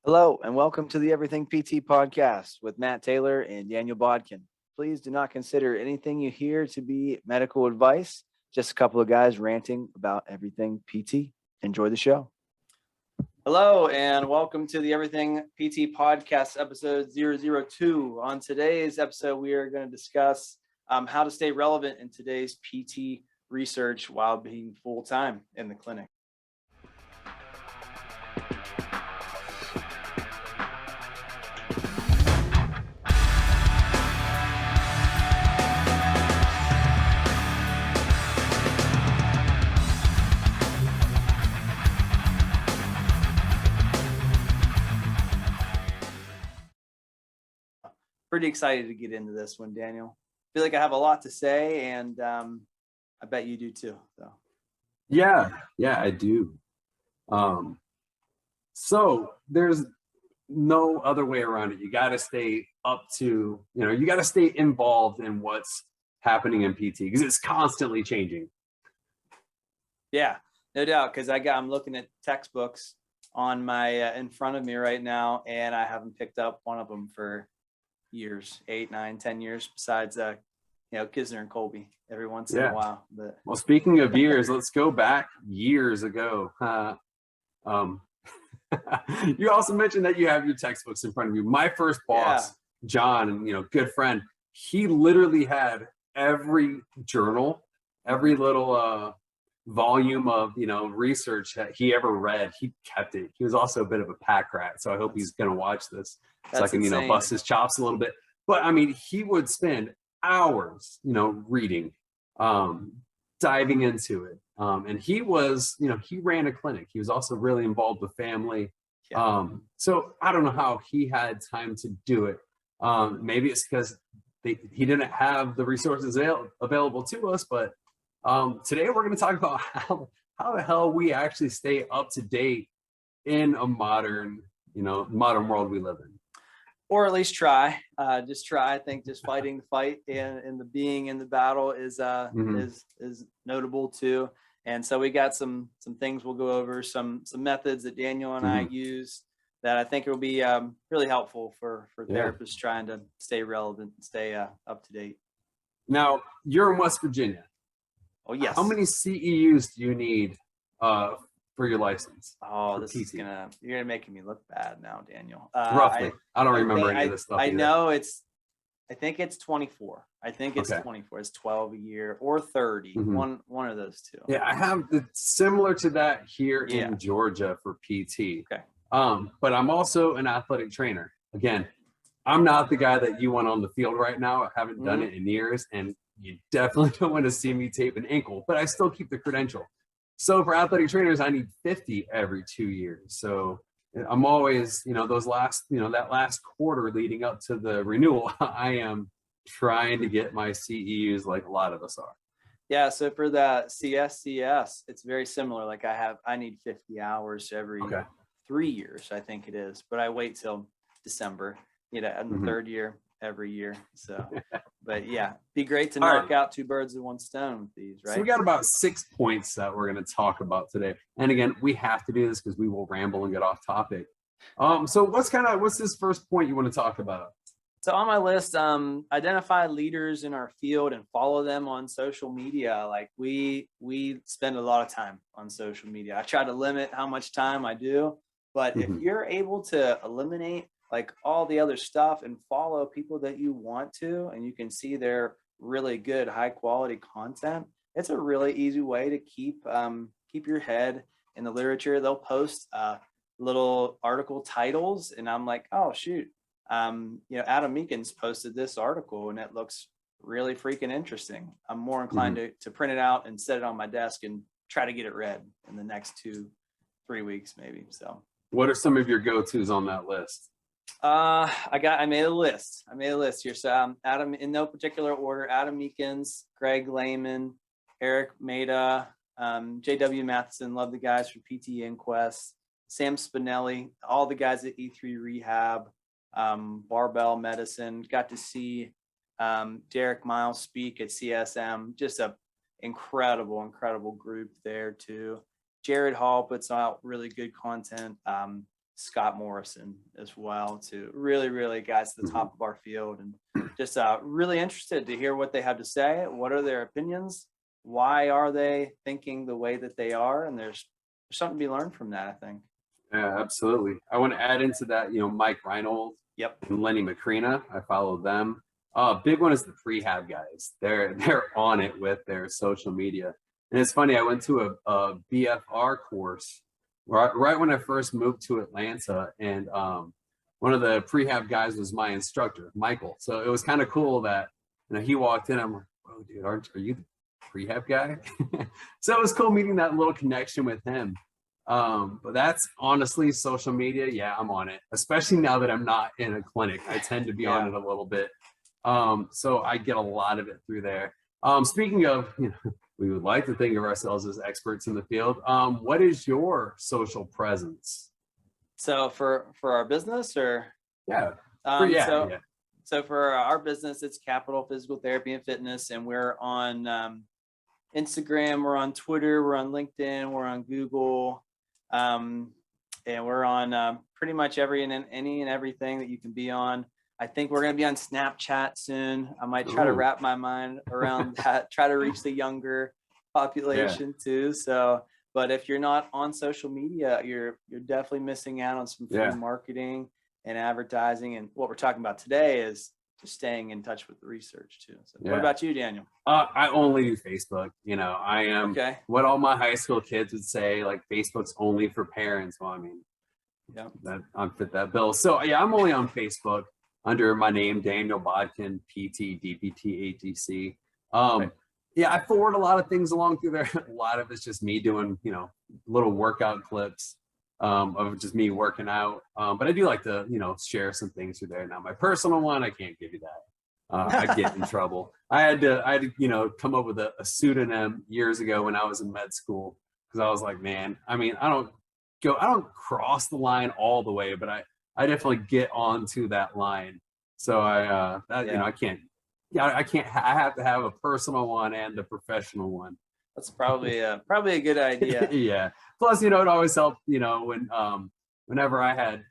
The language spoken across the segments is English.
Hello, and welcome to the Everything PT podcast with Matt Taylor and Daniel Bodkin. Please do not consider anything you hear to be medical advice, just a couple of guys ranting about everything PT. Enjoy the show. Hello, and welcome to the Everything PT podcast, episode 002. On today's episode, we are going to discuss how to stay relevant in today's PT research while being full-time in the clinic. Pretty excited to get into this one, Daniel. I feel like I have a lot to say, and I bet you do too. So, yeah, I do. So there's no other way around it. You got to stay up to, you got to stay involved in what's happening in PT because it's constantly changing. Yeah, no doubt. Because I'm looking at textbooks on my in front of me right now, and I haven't picked up one of them for years, 8, 9, 10 years, besides Kisner and Colby every once in a while. But well, speaking of years, let's go back years ago. You also mentioned that you have your textbooks in front of you. My first boss, John, good friend, he literally had every journal, every little volume of research that he ever read. He kept it. He was also a bit of a pack rat, so I hope he's gonna watch this so I can bust his chops a little bit. But I mean, he would spend hours reading, diving into it, and he was he ran a clinic. He was also really involved with family. So I don't know how he had time to do it. Maybe it's because he didn't have the resources available to us, but today we're going to talk about how the hell we actually stay up to date in a modern world we live in. Or at least try. Just try. I think just fighting the fight and the being in the battle is notable too. And so we got some things we'll go over, some methods that Daniel and I use that I think will be really helpful for therapists trying to stay relevant, stay up to date. Now, you're in West Virginia. Oh, yes. How many CEUs do you need for your license? Oh, you're gonna making me look bad now, Daniel. Roughly. I don't remember any of this stuff. I know I think it's 24. I think it's 24. It's 12 a year or 30. One of those two. Yeah, I have similar to that here in Georgia for PT. Okay. But I'm also an athletic trainer. Again, I'm not the guy that you want on the field right now. I haven't done it in years, and you definitely don't want to see me tape an ankle, but I still keep the credential. So for athletic trainers, I need 50 every 2 years. So I'm always, those last, that last quarter leading up to the renewal, I am trying to get my CEUs like a lot of us are. Yeah. So for the CSCS, it's very similar. Like I need 50 hours every 3 years, I think it is, but I wait till December, in the third year every year. So, but be great to knock out 2 birds with 1 stone with these, right? So we got about 6 points that we're going to talk about today. And again, we have to do this because we will ramble and get off topic. So what's this first point you want to talk about? So on my list, identify leaders in our field and follow them on social media. Like we spend a lot of time on social media. I try to limit how much time I do, but if you're able to eliminate like all the other stuff and follow people that you want to, and you can see their really good, high quality content, it's a really easy way to keep your head in the literature. They'll post little article titles, and I'm like, oh shoot, Adam Meekins posted this article, and it looks really freaking interesting. I'm more inclined to print it out and set it on my desk and try to get it read in the next 2-3 weeks, maybe. So, what are some of your go-tos on that list? I made a list here. So Adam, in no particular order: Adam Meekins, Greg Lehman, Eric Maida, JW Matheson, love the guys from PT Inquest, Sam Spinelli, all the guys at E3 Rehab, Barbell Medicine. Got to see Derek Miles speak at CSM. Just a incredible group there too. Jared Hall puts out really good content. Scott Morrison as well, to really guys to the top of our field, and just really interested to hear what they have to say. What are their opinions? Why are they thinking the way that they are? And there's something to be learned from that, I think. Yeah, absolutely. I want to add into that, Mike Reinold Yep. and Lenny Macrina. I follow them. Big one is the prehab guys. They're on it with their social media. And it's funny, I went to a BFR course right when I first moved to Atlanta, and one of the prehab guys was my instructor, Michael. So it was kind of cool that he walked in. I'm like, "Oh, dude, are you the prehab guy?" So it was cool meeting that little connection with him. But that's honestly social media. Yeah, I'm on it, especially now that I'm not in a clinic. I tend to be on it a little bit. So I get a lot of it through there. Speaking of, we would like to think of ourselves as experts in the field. What is your social presence? So for our business, or yeah, so for our business, it's Capital Physical Therapy and Fitness, and we're on Instagram, we're on Twitter, we're on LinkedIn, we're on Google, and we're on pretty much any and everything that you can be on. I think we're going to be on Snapchat soon. I might try to wrap my mind around that, try to reach the younger population too. So, but if you're not on social media, you're definitely missing out on some free marketing and advertising. And what we're talking about today is just staying in touch with the research too. So what about you, Daniel? I only do Facebook. I am what all my high school kids would say, like, Facebook's only for parents. Well, I mean, that I fit that bill. So yeah, I'm only on Facebook under my name, Daniel Bodkin, PT, DPT, ATC. Yeah, I forward a lot of things along through there. A lot of it's just me doing, little workout clips of just me working out. But I do like to, share some things through there. Now, my personal one, I can't give you that. I'd get in trouble. I had to, come up with a pseudonym years ago when I was in med school, because I was like, man, I mean, I don't cross the line all the way, but I definitely get onto that line. So I can't. Yeah, I have to have a personal one and a professional one. That's probably a good idea. Yeah. Plus, it always helped, whenever I had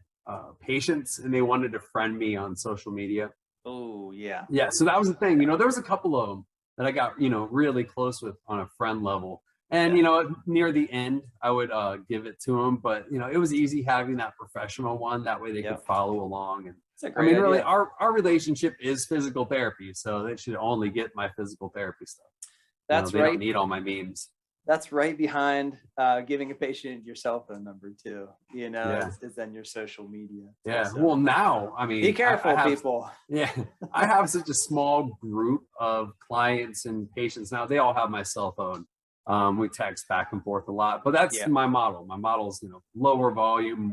patients and they wanted to friend me on social media. Oh, yeah. Yeah. So that was the thing. There was a couple of them that I got, really close with on a friend level. And, near the end, I would give it to them. But, it was easy having that professional one. That way they could follow along. And I mean, really, our relationship is physical therapy. So they should only get my physical therapy stuff. That's they don't need all my memes. That's right behind giving a patient your cell phone number too. Is then your social media. Yeah. So, well, now, I mean, be careful, people. Yeah. I have such a small group of clients and patients now. They all have my cell phone. We text back and forth a lot, but that's my model. My model is, lower volume,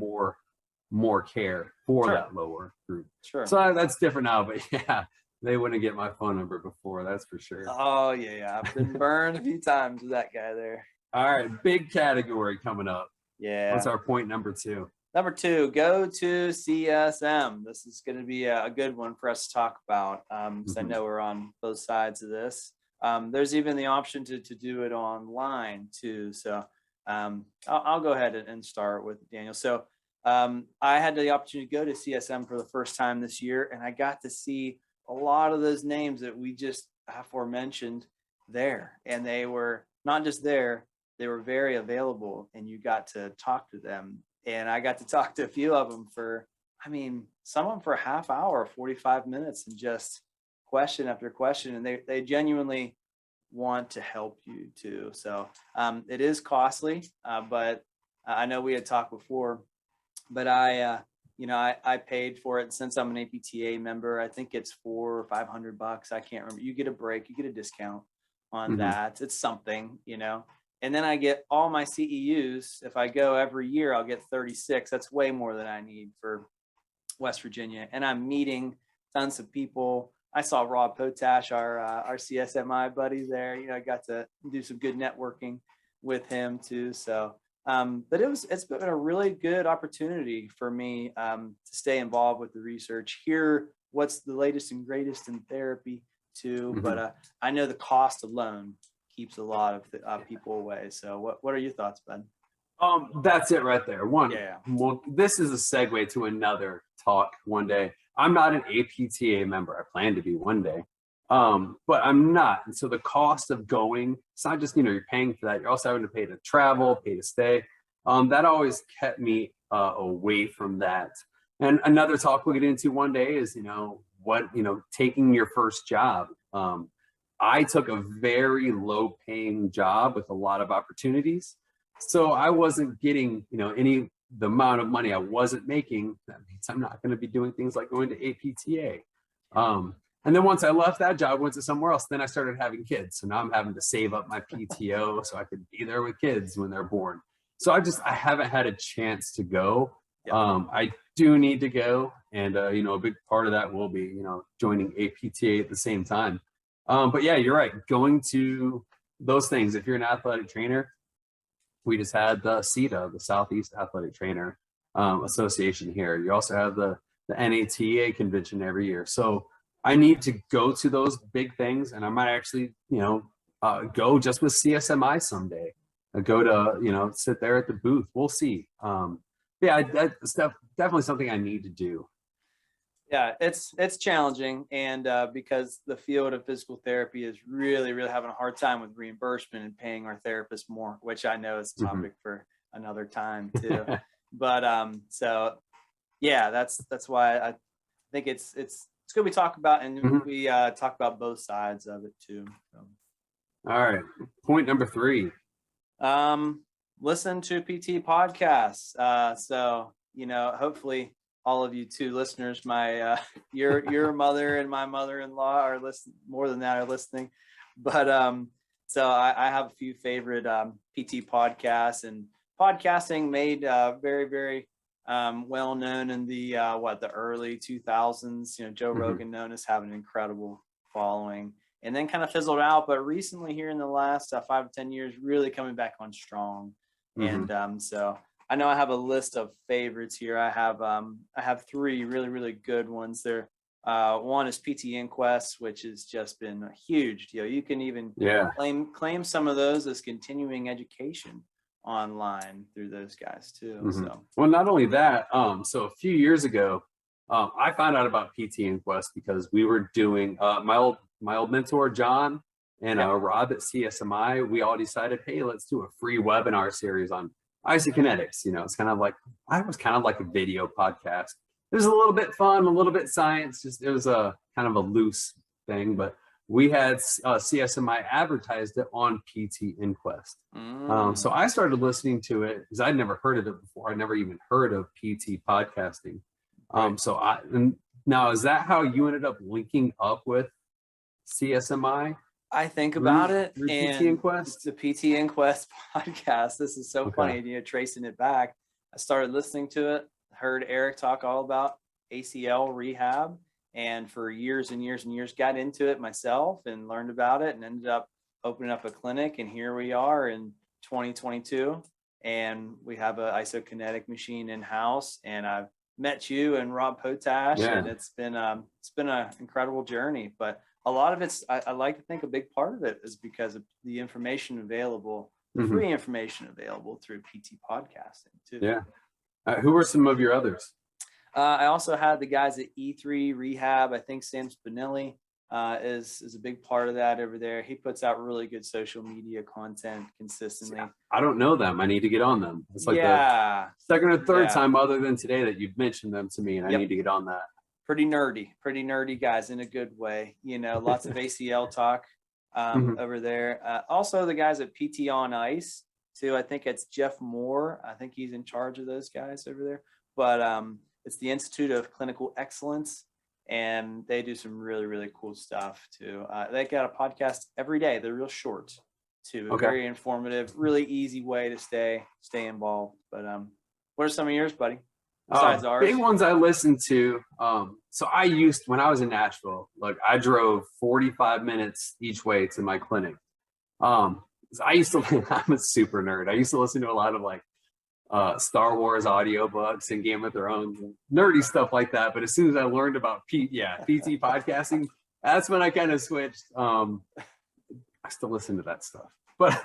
more care for that lower group. Sure. So that's different now, but yeah, they wouldn't get my phone number before, that's for sure. Oh yeah. I've been burned a few times with that guy there. All right, big category coming up. Yeah. What's our point number 2? Number 2, go to CSM. This is going to be a good one for us to talk about, because I know we're on both sides of this. There's even the option to do it online too. So I'll go ahead and start with Daniel. So I had the opportunity to go to CSM for the first time this year, and I got to see a lot of those names that we just aforementioned there. And they were not just there, they were very available, and you got to talk to them. And I got to talk to a few of them some of them for a half hour, 45 minutes, and just question after question. And they genuinely want to help you too. So it is costly, but I know we had talked before, but I paid for it. Since I'm an APTA member, I think it's $400 or $500. I can't remember. You get a break, you get a discount on that. It's something, and then I get all my CEUs. If I go every year, I'll get 36. That's way more than I need for West Virginia. And I'm meeting tons of people. I saw Rob Potash, our CSMI buddy there. I got to do some good networking with him too. So, but it's been a really good opportunity for me to stay involved with the research, hear what's the latest and greatest in therapy too. But I know the cost alone keeps a lot of people away. So what are your thoughts, Ben? That's it right there. Yeah. Well, this is a segue to another talk one day. I'm not an APTA member. I plan to be one day. But I'm not. And so the cost of going, it's not just, you're paying for that. You're also having to pay to travel, pay to stay. That always kept me away from that. And another talk we'll get into one day is, taking your first job. I took a very low paying job with a lot of opportunities. So I wasn't getting, the amount of money I wasn't making. That means I'm not going to be doing things like going to APTA. And then once I left that job, went to somewhere else, then I started having kids. So now I'm having to save up my PTO so I could be there with kids when they're born. So I haven't had a chance to go. I do need to go. And, a big part of that will be, joining APTA at the same time. But yeah, you're right. Going to those things, if you're an athletic trainer, we just had the CETA, the Southeast Athletic Trainer Association here. You also have the NATA convention every year. So I need to go to those big things, and I might actually, go just with CSMI someday. Go to, sit there at the booth. We'll see. That's definitely something I need to do. Yeah, it's challenging, and because the field of physical therapy is really having a hard time with reimbursement and paying our therapists more, which I know is a topic for another time too. But so yeah, that's why I think it's good we talk about, and we talk about both sides of it too. So. All right, point number 3. Listen to PT podcasts. So hopefully all of you 2 listeners, my your mother and my mother-in-law are listening. More than that, are listening. But so I have a few favorite PT podcasts, and podcasting made very well known in the the early 2000s. Joe Rogan known as having an incredible following, and then kind of fizzled out. But recently, here in the last 5 to 10 years, really coming back on strong. And so I know I have a list of favorites here. I have 3 really good ones. There, one is PT Inquest, which has just been a huge deal. You can even claim some of those as continuing education online through those guys too. So well, not only that, so a few years ago, I found out about PT Inquest because we were doing my old mentor John and Rob at CSMI. We all decided, hey, let's do a free webinar series on isokinetics. It's kind of like a video podcast. It was a little bit fun, a little bit science. It was a kind of a loose thing, but we had CSMI advertised it on PT Inquest. So I started listening to it because I'd never heard of it before. I'd never even heard of PT podcasting. And now, is that how you ended up linking up with CSMI? I think about it, and PT Inquest? The PT Inquest podcast. This is so funny, tracing it back. I started listening to it, heard Eric talk all about ACL rehab, and for years and years got into it myself and learned about it, and ended up opening up a clinic. And here we are in 2022, and we have an isokinetic machine in house. And I've met you and Rob Potash, and it's been an incredible journey. But a lot of it's, I like to think a big part of it is because of the information available, the free information available through PT podcasting too. Yeah. Who are some of your others? I also had the guys at E3 Rehab. I think Sam Spinelli is a big part of that over there. He puts out really good social media content consistently. I don't know them. I need to get on them. It's like the second or third time other than today that you've mentioned them to me, and I need to get on that. Pretty nerdy guys in a good way. Lots of ACL talk over there. Also the guys at PT on Ice too. I think it's Jeff Moore. I think he's in charge of those guys over there. But it's the Institute of Clinical Excellence, and they do some really cool stuff too. They got a podcast every day. They're real short too. Very informative, really easy way to stay involved. But what are some of yours, buddy? Besides ours? Big ones I listened to. So when I was in Nashville, I drove 45 minutes each way to my clinic. I'm a super nerd. I used to listen to a lot of Star Wars audiobooks and Game of Thrones and nerdy stuff like that. But as soon as I learned about PT podcasting, that's when I kind of switched. I still listen to that stuff. But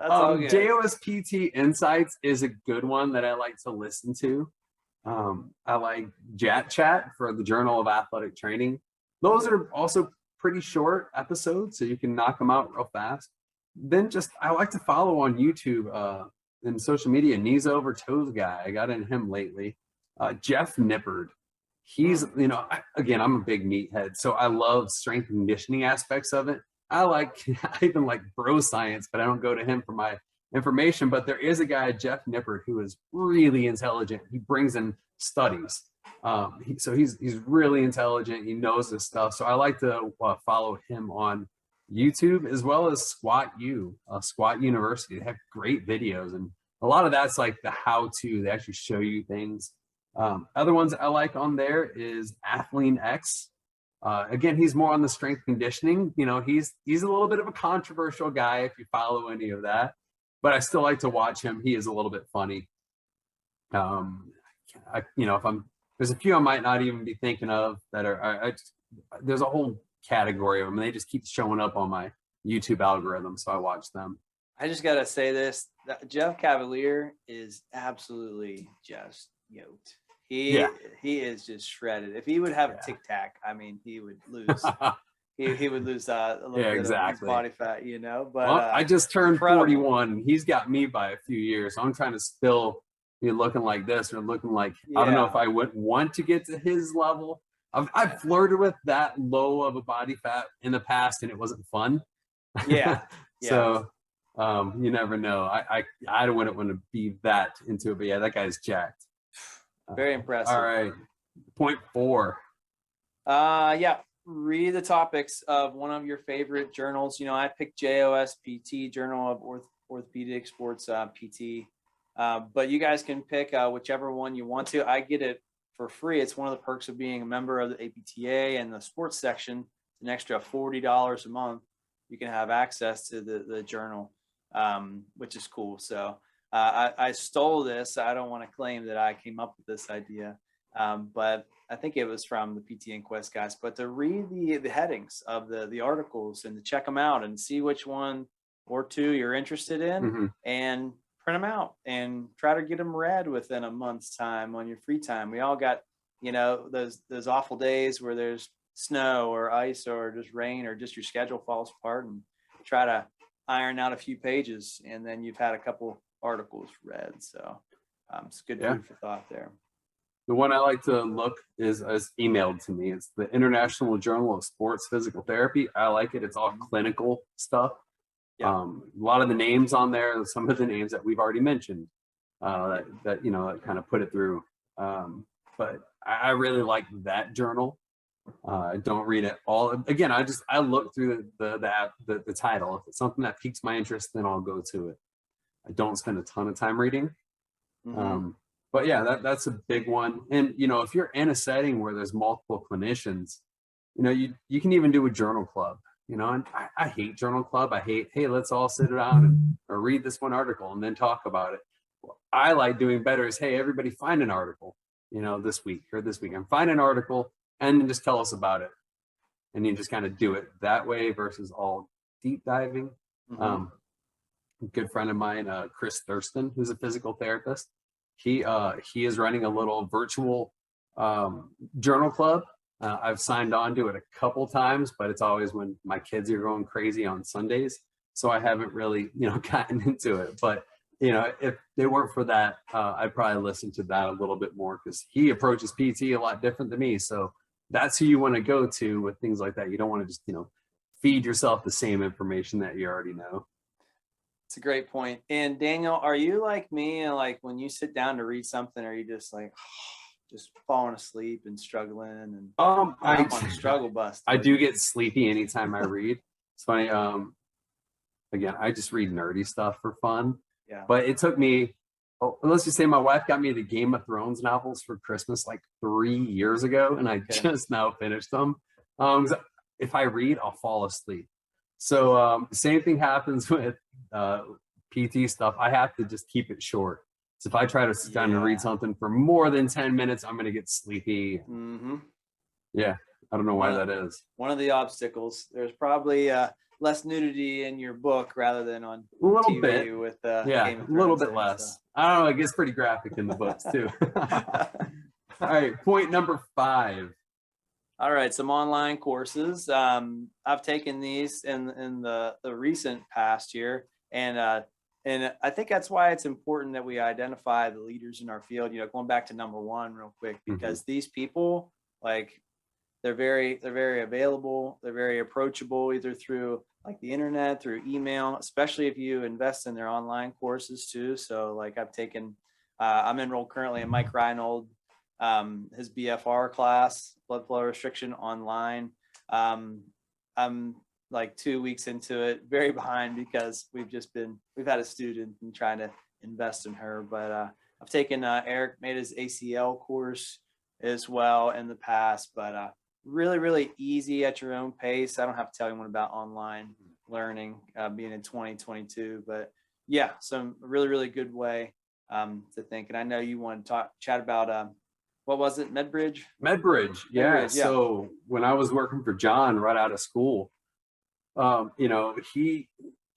all good. JOSPT Insights is a good one that I like to listen to. I like JAT Chat for the Journal of Athletic Training. Those are also pretty short episodes, so you can knock them out real fast. Then I like to follow on YouTube and social media, Knees Over Toes guy. I got into him lately. Jeff Nippard. He's, again, I'm a big meathead, so I love strength and conditioning aspects of it. I even like bro science, but I don't go to him for my information. But there is a guy, Jeff Nippard, who is really intelligent. He brings in studies. So he's really intelligent. He knows this stuff. So I like to follow him on YouTube, as well as Squat University. They have great videos, and a lot of that's like the how-to. They actually show you things. Other ones I like on there is Athlean X. Again, he's more on the strength conditioning. He's a little bit of a controversial guy if you follow any of that, but I still like to watch him. He is a little bit funny. There's a few I might not even be thinking of that there's a whole category of them, and they just keep showing up on my YouTube algorithm, so I watch them. I just gotta say this: Jeff Cavalier is absolutely just yoked. He is just shredded. If he would have a tic tac, I mean, he would lose. he would lose a little bit of his body fat, But I just turned 41. He's got me by a few years. So I'm trying to still be looking like this or looking like I don't know if I would want to get to his level. I've flirted with that low of a body fat in the past, and it wasn't fun. Yeah. So you never know. I wouldn't want to be that into it, but yeah, that guy's jacked. Very impressive. All right. Point 4. Read the topics of one of your favorite journals. I picked JOSPT, Journal of Orthopedic Sports PT. But you guys can pick whichever one you want to. I get it for free. It's one of the perks of being a member of the APTA and the sports section. It's an extra $40 a month. You can have access to the journal, which is cool. So I stole this. I don't want to claim that I came up with this idea, but I think it was from the PT and Quest guys. But to read the headings of the articles and to check them out and see which one or two you're interested in, and print them out and try to get them read within a month's time on your free time. We all got, those awful days where there's snow or ice or just rain or just your schedule falls apart, and try to iron out a few pages, and then you've had a couple articles read. So it's good food for thought there. The one I like to look is emailed to me. It's the International Journal of Sports Physical Therapy. I like it. It's all clinical stuff. A lot of the names on there, some of the names that we've already mentioned, that kind of put it through. But I really like that journal. I don't read it all. Again, I look through the title. If it's something that piques my interest, then I'll go to it. I don't spend a ton of time reading. But yeah, that's a big one. And if you're in a setting where there's multiple clinicians, you can even do a journal club. And I hate journal club. I hate, hey, let's all sit down or read this one article and then talk about it. What I like doing better is, hey, everybody find an article, this week or this weekend. Find an article and then just tell us about it. And you just kind of do it that way versus all deep diving. A good friend of mine, Chris Thurston, who's a physical therapist. He is running a little virtual journal club. I've signed on to it a couple times, but it's always when my kids are going crazy on Sundays. So I haven't really, gotten into it. But, if they weren't for that, I'd probably listen to that a little bit more, because he approaches PT a lot different than me. So that's who you want to go to with things like that. You don't want to just, feed yourself the same information that you already know. It's a great point. And Daniel, are you like me, and like when you sit down to read something, are you just like just falling asleep and struggling and I'm on a struggle bus? I do get sleepy anytime I read. It's funny. Again, I just read nerdy stuff for fun. Yeah. But it took me, let's just say my wife got me the Game of Thrones novels for Christmas like 3 years ago, and I just now finished them. If I read, I'll fall asleep. So same thing happens with PT stuff. I have to just keep it short. So if I try to sit down and read something for more than 10 minutes, I'm going to get sleepy. Yeah. I don't know why that is. One of the obstacles. There's probably less nudity in your book rather than on A little TV bit. with Yeah, Game of a little Thrones bit thing, less. I don't know. It gets pretty graphic in the books too. All right, point number 5. All right, some online courses. I've taken these in the recent past year, and I think that's why it's important that we identify the leaders in our field. You know, going back to number 1 real quick, because these people, like, they're very available. They're very approachable, either through like the internet, through email, especially if you invest in their online courses too. So like I've taken, I'm enrolled currently in Mike Reinold, his BFR class, blood flow restriction online. I'm like 2 weeks into it, very behind because we've had a student and trying to invest in her. But I've taken Eric made his ACL course as well in the past, but really easy at your own pace. I don't have to tell anyone about online learning being in 2022, but yeah, some really good way to think. And I know you want to chat about what was it, Medbridge? Yeah. So when I was working for John right out of school, you know, he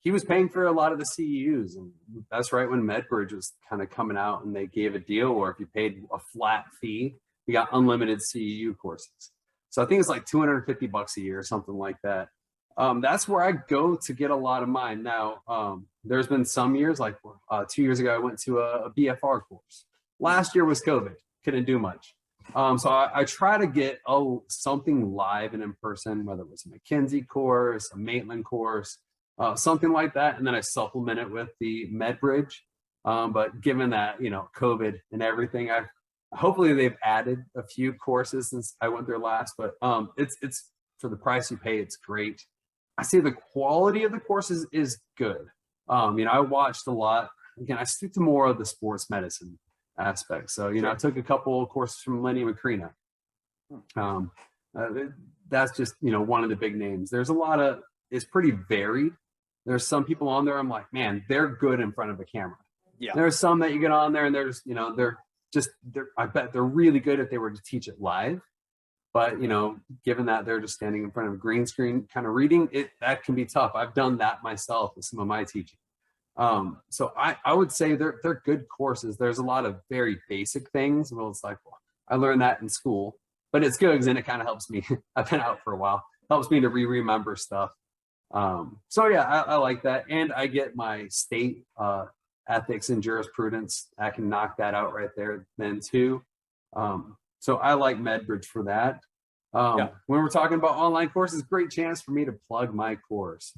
was paying for a lot of the CEUs, and that's right when Medbridge was kind of coming out, and they gave a deal where if you paid a flat fee, you got unlimited CEU courses. So I think it's like $250 a year or something like that. That's where I go to get a lot of mine. Now, there's been some years, like 2 years ago, I went to a BFR course. Last year was COVID, couldn't do much. So I try to get something live and in person, whether it was a McKinsey course, a Maitland course, something like that. And then I supplement it with the Medbridge. But given that, you know, COVID and everything, hopefully they've added a few courses since I went there last, but it's for the price you pay, it's great. I see the quality of the courses is good. You know, I watched a lot. Again, I stick to more of the sports medicine aspect. So, you know, I took a couple of courses from Lenny Macrina. That's just, you know, one of the big names. There's a lot of, it's pretty varied. There's some people on there, I'm like, man, they're good in front of a camera. Yeah. There's some that you get on there and there's, you know, I bet they're really good if they were to teach it live. But, you know, given that they're just standing in front of a green screen kind of reading it, that can be tough. I've done that myself with some of my teaching. So I would say they're good courses. There's a lot of very basic things. Well, it's like, well, I learned that in school, but it's good because then it kind of helps me. I've been out for a while. Helps me to remember stuff. So yeah, I like that. And I get my state ethics and jurisprudence. I can knock that out right there then too. So I like Medbridge for that. When we're talking about online courses, great chance for me to plug my course.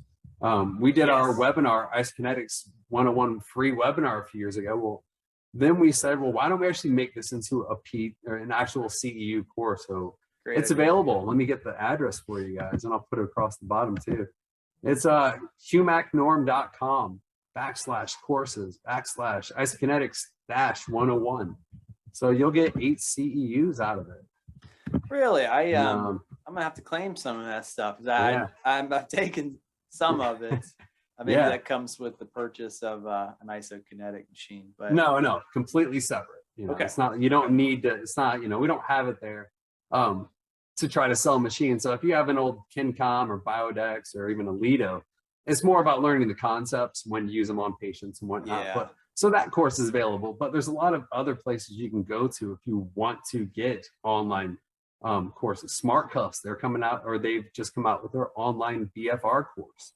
We did our webinar, Isokinetics 101 free webinar a few years ago. Well, then we said, well, why don't we actually make this into an actual CEU course? So it's available. Let me get the address for you guys, and I'll put it across the bottom too. It's humacnorm.com/courses/isokinetics-101. So you'll get 8 CEUs out of it. Really? I'm gonna have to claim some of that stuff. I've taken some of it. Maybe that comes with the purchase of an isokinetic machine. But no, completely separate. You know, it's not. You don't need to. It's not. You know, we don't have it there to try to sell machines. So if you have an old Kincom or Biodex or even a Lido, it's more about learning the concepts when you use them on patients and whatnot. Yeah. But so that course is available, but there's a lot of other places you can go to if you want to get online courses. Smart Cuffs, they're coming out, or they've just come out with their online BFR course.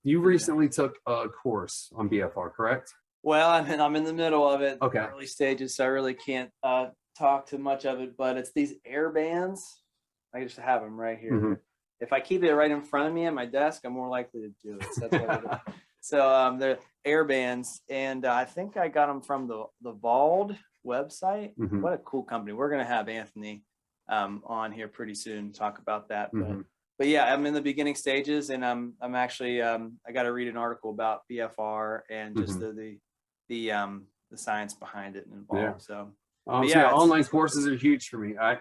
You recently took a course on BFR, correct? Well, I'm in the middle of it, early stages, so I really can't talk too much of it, but it's these air bands. I just have them right here. Mm-hmm. If I keep it right in front of me at my desk, I'm more likely to do it. So that's what I do. So they're air bands, and I think I got them from the Vald website. Mm-hmm. What a cool company. We're going to have Anthony on here pretty soon to talk about that. Mm-hmm. But yeah, I'm in the beginning stages, and I'm actually I got to read an article about BFR and just the science behind it and involved. Yeah. So online courses are huge for me. A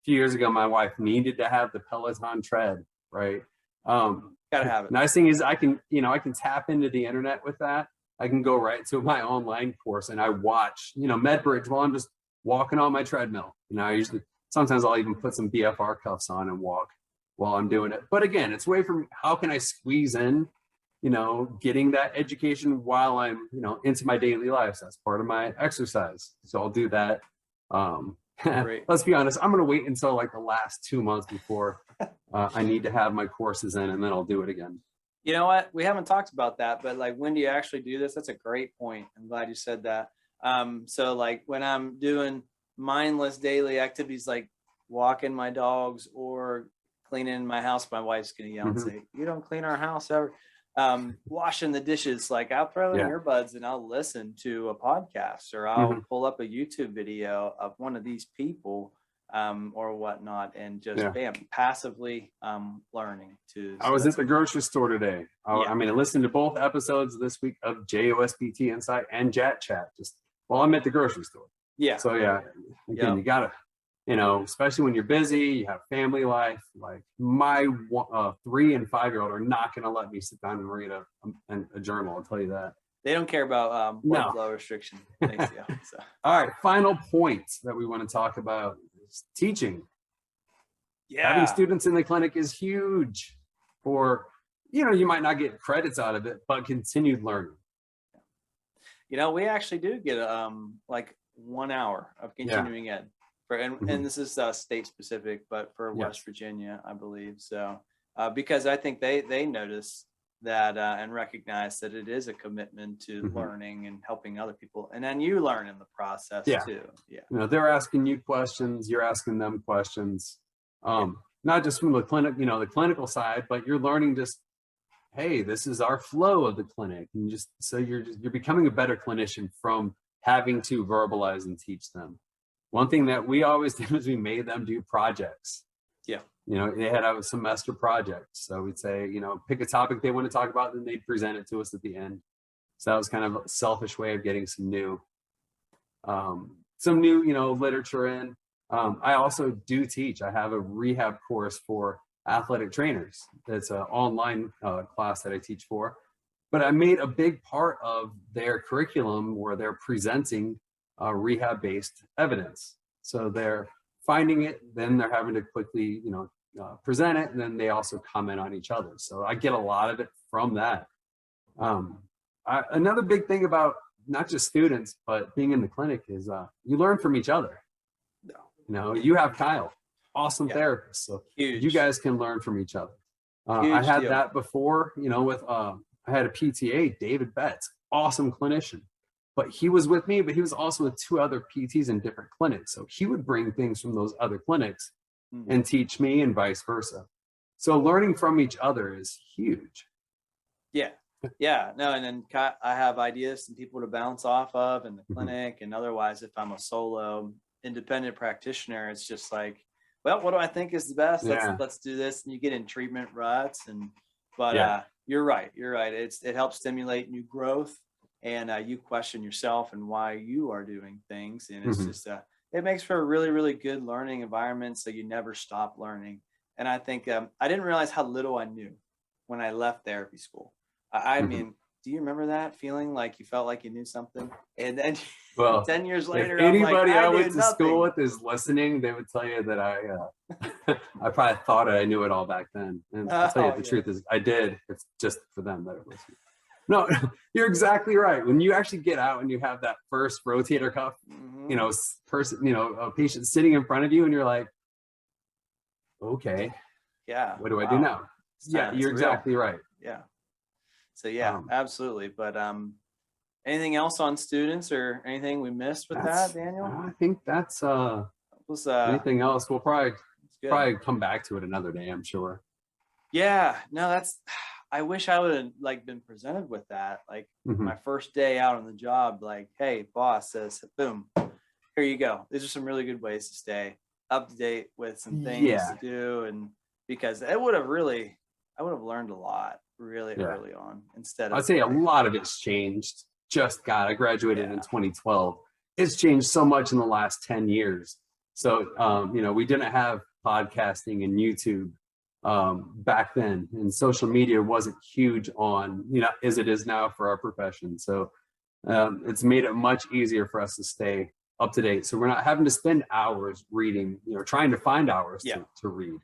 few years ago, my wife needed to have the Peloton tread, right? Gotta have it. Nice thing is I can tap into the internet with that. I can go right to my online course and I watch, Medbridge while I'm just walking on my treadmill. Sometimes I'll even put some BFR cuffs on and walk. while I'm doing it. But again, it's a way for me, how can I squeeze in, you know, getting that education while I'm, you know, into my daily life. So that's part of my exercise. So I'll do that. Let's be honest, I'm going to wait until like the last 2 months before I need to have my courses in, and then I'll do it again. You know what? We haven't talked about that, but like, when do you actually do this? That's a great point. I'm glad you said that. So like when I'm doing mindless daily activities, like walking my dogs or cleaning my house, my wife's going to yell and say, "You don't clean our house ever." Washing the dishes, like I'll throw in earbuds and I'll listen to a podcast, or I'll pull up a YouTube video of one of these people or whatnot, and just bam, passively learning to. I was at the grocery store today. I mean, I listened to both episodes this week of JOSPT Insight and Jat Chat just while I'm at the grocery store. Yeah. So yeah, again, you gotta, you know, especially when you're busy, you have family life. Like my 3 and 5-year-old are not going to let me sit down and read a journal. I'll tell you that. They don't care about blood flow restriction. Thanks, so. All right, final point that we want to talk about is teaching. Having students in the clinic is huge for, you know, you might not get credits out of it, but continued learning. You know, we actually do get like 1 hour of continuing ed. And this is state specific, but for West Virginia, I believe. So because I think they notice that and recognize that it is a commitment to learning and helping other people. And then you learn in the process too. Yeah. You know, they're asking you questions, you're asking them questions. Not just from the clinic, you know, the clinical side, but you're learning just, hey, this is our flow of the clinic. And just so you're becoming a better clinician from having to verbalize and teach them. One thing that we always did was we made them do projects. Yeah. You know, they had a semester project. So we'd say, you know, pick a topic they want to talk about, and they'd present it to us at the end. So that was kind of a selfish way of getting some new, you know, literature in. I also do teach. I have a rehab course for athletic trainers. It's an online class that I teach for. But I made a big part of their curriculum where they're presenting rehab-based evidence. So they're finding it, then they're having to quickly, you know, present it, and then they also comment on each other. So I get a lot of it from that. Another big thing about not just students, but being in the clinic is you learn from each other. You know, you have Kyle, awesome therapist, so you guys can learn from each other. I had that before, you know, with I had a PTA, David Betts, awesome clinician. But he was with me, but he was also with 2 other PTs in different clinics. So he would bring things from those other clinics and teach me, and vice versa. So learning from each other is huge. Yeah. Yeah. No, and then I have ideas and people to bounce off of in the clinic. And otherwise, if I'm a solo independent practitioner, it's just like, well, what do I think is the best? Let's do this. And you get in treatment ruts. But you're right. It helps stimulate new growth. And you question yourself and why you are doing things. And it's just, it makes for a really, really good learning environment. So you never stop learning. And I think I didn't realize how little I knew when I left therapy school. I mean, do you remember that feeling like you felt like you knew something? And then 10 years later, if anybody I went to school with is listening, they would tell you that I probably thought I knew it all back then. And I'll tell you the truth is I did. It's just for them that are listening. No, you're exactly right. When you actually get out and you have that first rotator cuff, you know, a patient sitting in front of you, and you're like, okay, what do I do now? You're exactly right. Yeah. So absolutely. But anything else on students or anything we missed with that, Daniel? I think that's anything else. We'll probably come back to it another day, I'm sure. Yeah. No, I wish I would have like been presented with that. Like my first day out on the job, like, hey, boss says, boom, here you go. These are some really good ways to stay up to date with some things to do. And because I would have learned a lot really early on instead of. I'd say a lot of it's changed. I graduated in 2012. It's changed so much in the last 10 years. So, you know, we didn't have podcasting and YouTube back then, and social media wasn't huge on, you know, as it is now for our profession. So it's made it much easier for us to stay up to date. So we're not having to spend hours reading, you know, trying to find hours to read.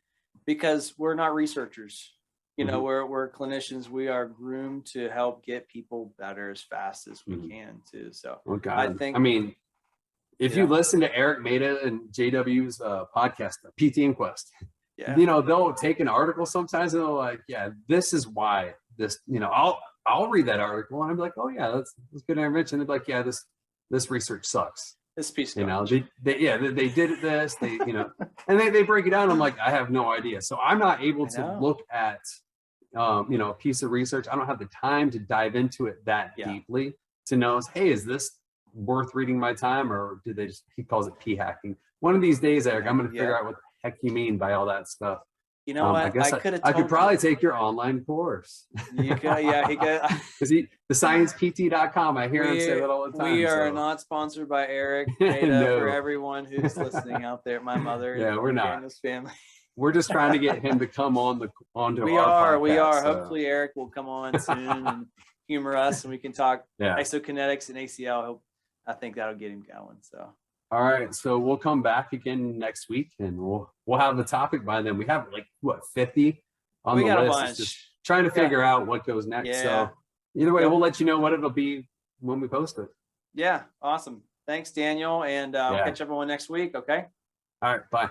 because we're not researchers. You know, we're clinicians. We are groomed to help get people better as fast as we can too. So I think, I mean, if you listen to Eric Maida and JW's podcast, PT Inquest, you know, they'll take an article sometimes and they're like, yeah, this is why this, you know, I'll read that article and I'm like, oh yeah, that's good intervention. They're like, yeah, this research sucks. This piece, you know, they did this, you know, and they break it down. I'm like, I have no idea. So I'm not able to look at, you know, a piece of research. I don't have the time to dive into it that deeply to know, hey, is this worth reading my time, or did they just, he calls it p hacking. One of these days, Eric, I'm going to figure out what the heck you mean by all that stuff. You know what? I guess I could probably take your online course. You could, yeah, he could. Because the sciencept.com, I hear him say that all the time. We are not sponsored by Eric Maida for everyone who's listening out there. My mother, we're not. Daniel's family. We're just trying to get him to come onto we our podcast. We are. So. Hopefully, Eric will come on soon and humor us, and we can talk isokinetics and ACL. I think that'll get him going. So. All right, so we'll come back again next week, and we'll have the topic by then. We have like what 50 on the list. It's just trying to figure out what goes next. Yeah. So either way, we'll let you know what it'll be when we post it. Yeah, awesome. Thanks, Daniel, and we'll catch everyone next week. Okay. All right, bye.